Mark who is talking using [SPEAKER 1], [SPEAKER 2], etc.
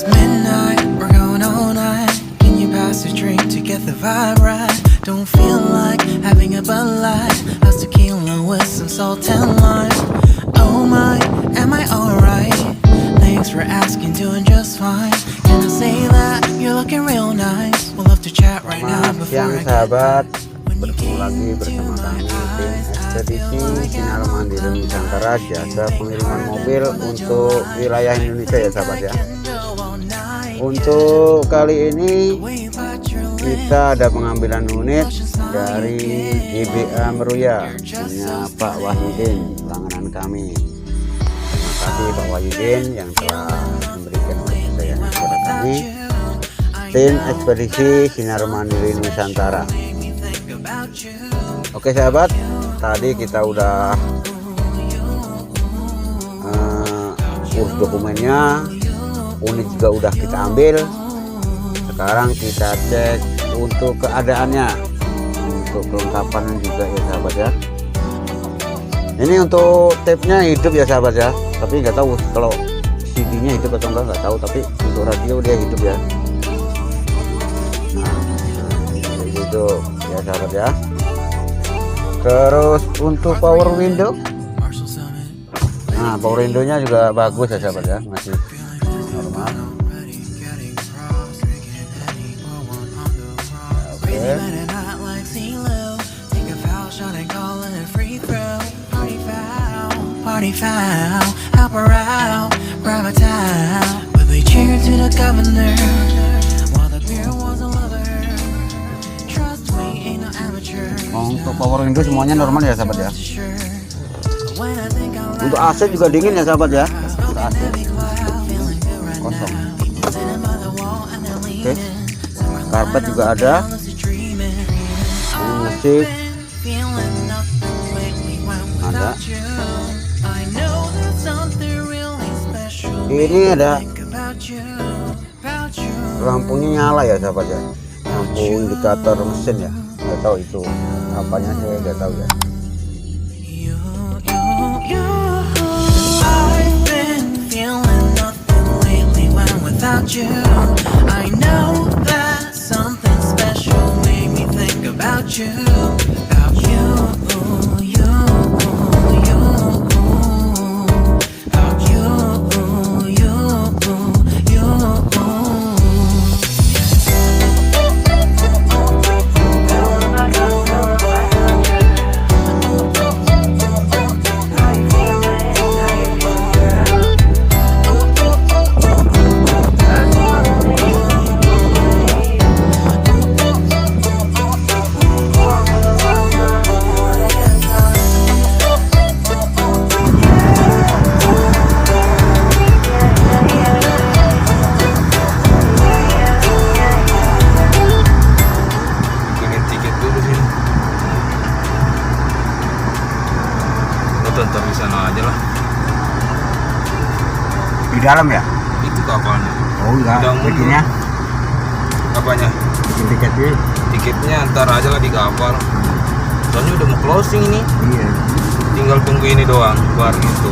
[SPEAKER 1] It's midnight, we're going all night. Can you pass a drink to get the vibe right? Don't feel like having a Bud Light. How's tequila with some salt and lime? Oh my, am I alright? Thanks for asking, doing just fine. Can I say that you're looking real nice? We'll love to chat right now before I
[SPEAKER 2] sahabat, bertemu lagi bersama kami tim ekspedisi Sinar Mandiri Nusantara, jasa pengiriman mobil untuk wilayah Indonesia ya sahabat ya. Untuk kali ini kita ada pengambilan unit dari GBA Meruya punya Pak Wahyudin, langganan kami. Terima kasih Pak Wahyudin yang telah memberikan kepercayaan kepada kami, tim ekspedisi Sinar Mandiri Nusantara. Oke sahabat, tadi kita udah urus dokumennya, unit juga udah kita ambil. Sekarang kita cek untuk keadaannya, untuk kelengkapan juga ya sahabat ya. Ini untuk tape-nya hidup ya sahabat ya, tapi nggak tahu kalau CD-nya hidup atau enggak, nggak tahu. Tapi untuk radio dia hidup ya. Nah, itu ya sahabat ya. Terus untuk power window, nah power window-nya juga bagus ya sahabat ya, masih normal. Oke. Untuk power window semuanya normal ya sahabat ya. Untuk AC juga dingin ya sahabat ya. Untuk AC kosong. Oke. Karpet juga ada. Musik ada. Ini ada lampunya nyala ya sahabat ya. Lampu indikator mesin ya. Nggak tahu itu apanya, saya nggak tahu ya.
[SPEAKER 3] Tetap di sana aja lah.
[SPEAKER 2] Di dalam ya?
[SPEAKER 3] Itu kapalnya.
[SPEAKER 2] Oh enggak, bikinnya?
[SPEAKER 3] Apanya?
[SPEAKER 2] Bikin tiketnya?
[SPEAKER 3] Tiketnya ntar aja lah di kapal. Soalnya udah mau closing ini.
[SPEAKER 2] Iya.
[SPEAKER 3] Tinggal tunggu ini doang, keluar gitu.